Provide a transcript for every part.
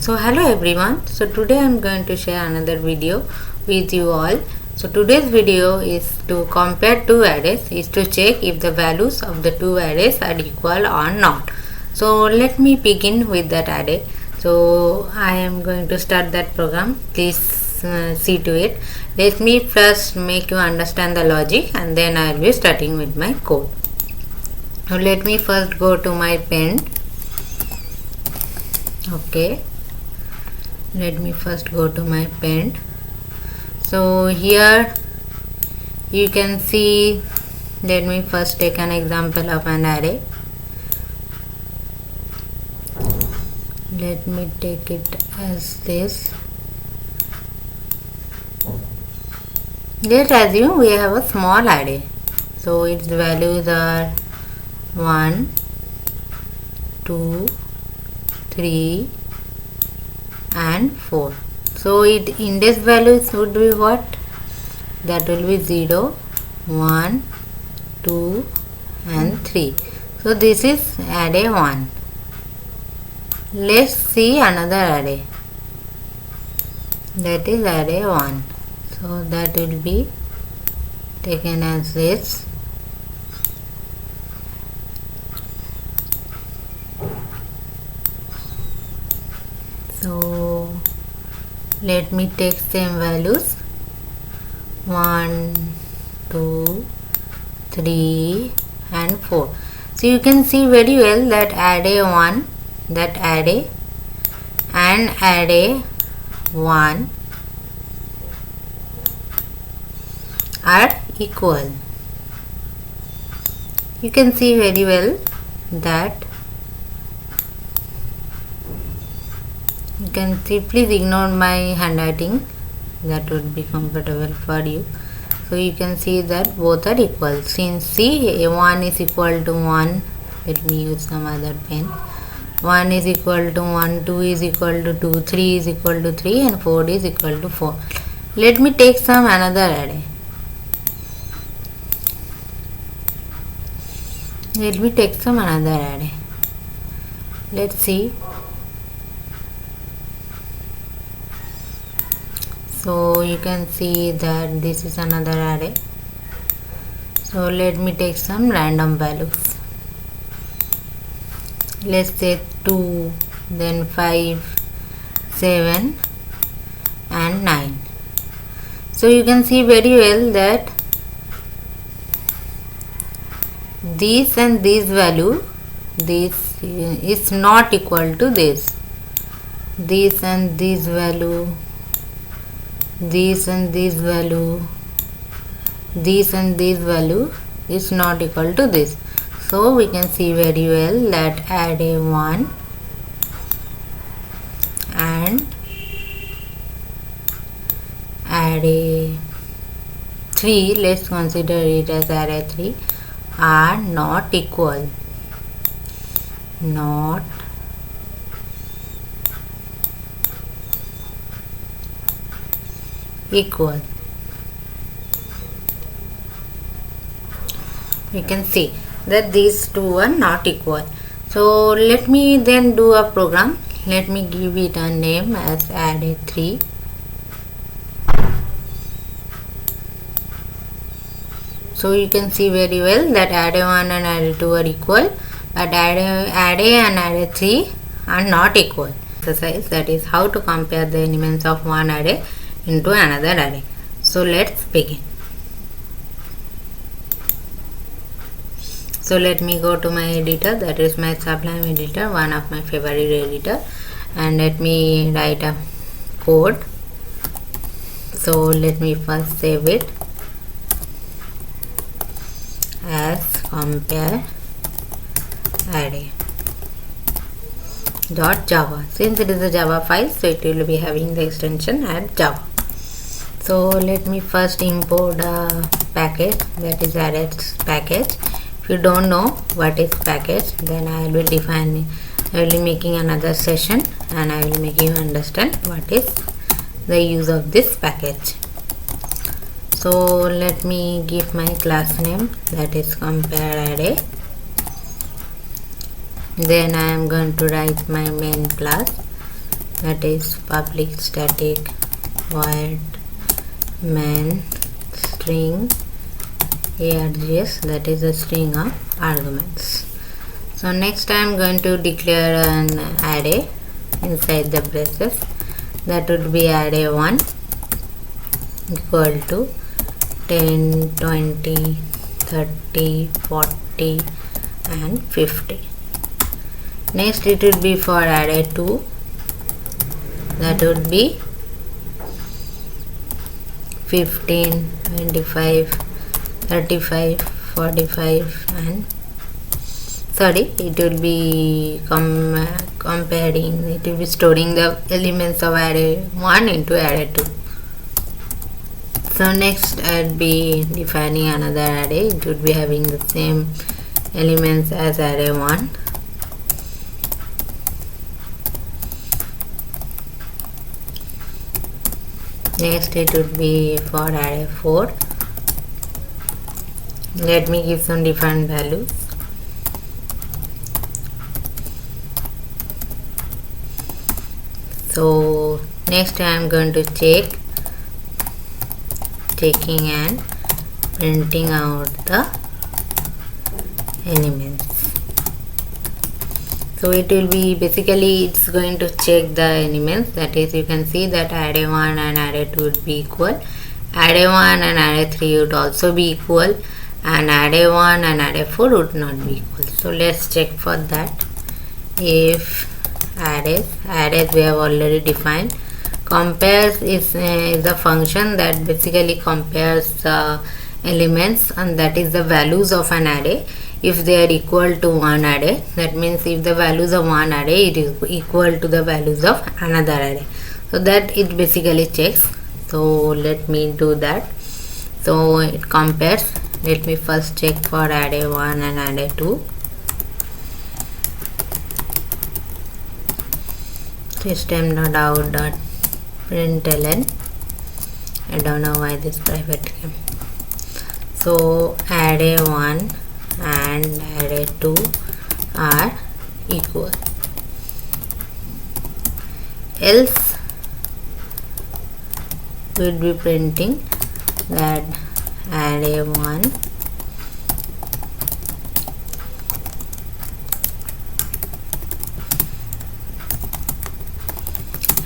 So hello everyone. So today I am going to share another video with you all. So today's video is to compare two arrays, is to check if the values of the two arrays are equal or not. So let me begin with that array. So I am going to start that program. Please see to it. Let me first make you understand the logic and then I will be starting with my code. So let me first go to my pen. Okay, let me first go to my pen. So here you can see, let me first take an example of an array. Let me take it as this. Let's assume we have a small array. So its values are 1, 2, 3 and 4. So its index values would be what? That will be 0, 1, 2 and 3. So this is array 1. Let's see another array. That is array 1. So that will be taken as this. So let me take same values 1, 2, 3 and 4. So you can see very well that array 1, that array and array 1 are equal. You can see very well that. You can see, please ignore my handwriting, that would be comfortable for you. So you can see that both are equal. Since see, 1 is equal to 1, let me use some other pen. 1 is equal to 1, 2 is equal to 2, 3 is equal to 3 and 4 is equal to 4. Let me take some another array. Let me take some another array. Let's see. So you can see that this is another array. So let me take some random values. Let's say 2, then 5, 7 and 9. So you can see very well that this and this value, this is not equal to this. This and this value, this and this value, this and this value is not equal to this. So we can see very well that array 1 and array 3, let's consider it as array 3, are not equal. Not equal. We can see that these two are not equal. So let me then do a program. Let me give it a name as array 3. So you can see very well that array 1 and array 2 are equal, but array and array 3 are not equal. Exercise, that is how to compare the elements of one array into another array. So let's begin. So let me go to my editor, that is my Sublime editor, one of my favorite editor, and let me write a code. So let me first save it as compare array .java. Since it is a Java file, so it will be having the extension at Java. So let me first import a package, that is arrays package. If you don't know what is package, then I will be making another session and I will make you understand what is the use of this package. So let me give my class name, that is compare array. Then I am going to write my main class. that is public static void main string args, that is a string of arguments. So next I am going to declare an array inside the braces. That would be array1 equal to 10, 20, 30, 40 and 50. Next it would be for array2, that would be 15, 25, 35, 45 and it will be comparing, it will be storing the elements of array 1 into array 2. So next I will be defining another array. It would be having the same elements as array 1. Next it would be for array 4. Let me give some different values. So next I am going to checking and printing out the elements. So it will be basically it's going to check the elements, that is you can see that array 1 and array 2 would be equal, array 1 and array 3 would also be equal, and array 1 and array 4 would not be equal. So let's check for that. If arrays we have already defined. Compares is a function that basically compares the elements, and that is the values of an array. If they are equal to one array, that means if the values of one array it is equal to the values of another array, so that it basically checks. So let me do that. So it compares. Let me first check for array 1 and array 2. System.out.println. I don't know why this private came. So array 1 and array 2 are equal. Else we will be printing that array 1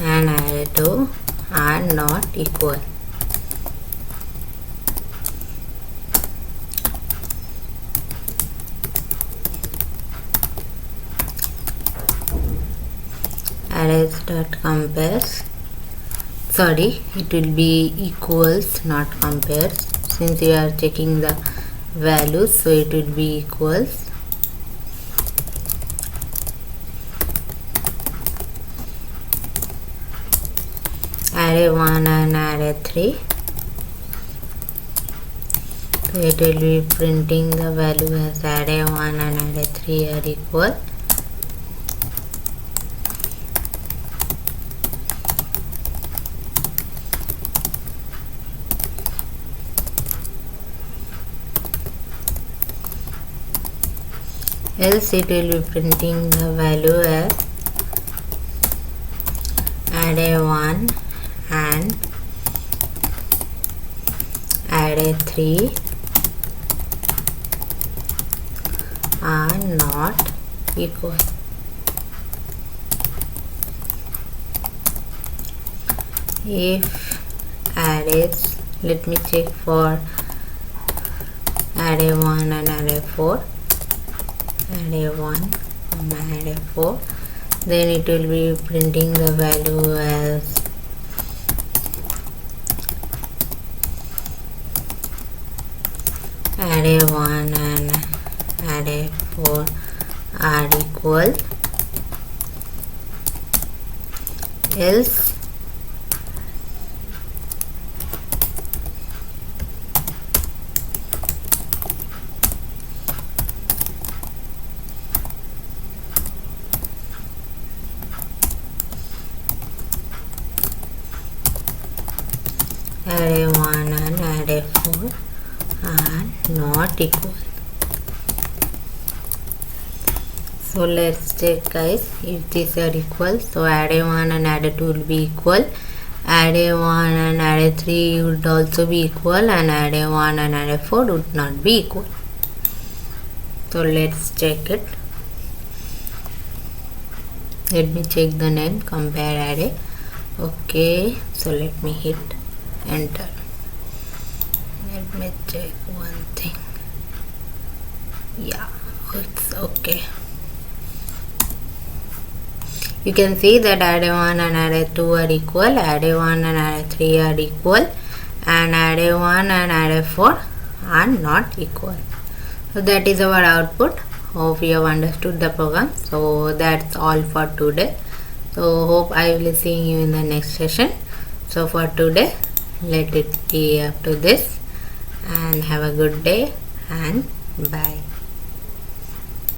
and array 2 are not equal. Arrays.compares, sorry, it will be equals, not compares, since you are checking the values, so it will be equals. Array 1 and array 3, so it will be printing the value as array 1 and array 3 are equal. Else it will be printing the value as array 1 and array 3 are not equal. If arrays, let me check for array 1 and array 4. Array 1, array 4, then it will be printing the value as array 1 and array 4 are equal. Else array 1 and array 4 are not equal. So let's check guys if these are equal. So add a 1 and add a 2 will be equal. Add a 1 and add a 3 would also be equal, and add a 1 and add a 4 would not be equal. So let's check it. Let me check the name compare array. Okay, so let me hit enter. Let me check one thing. Yeah, it's okay. You can see that array 1 and array 2 are equal, array 1 and array 3 are equal, and array 1 and array 4 are not equal. So that is our output. Hope you have understood the program. So that's all for today. So hope I will see you in the next session. So for today, let it be up to this, and have a good day and bye.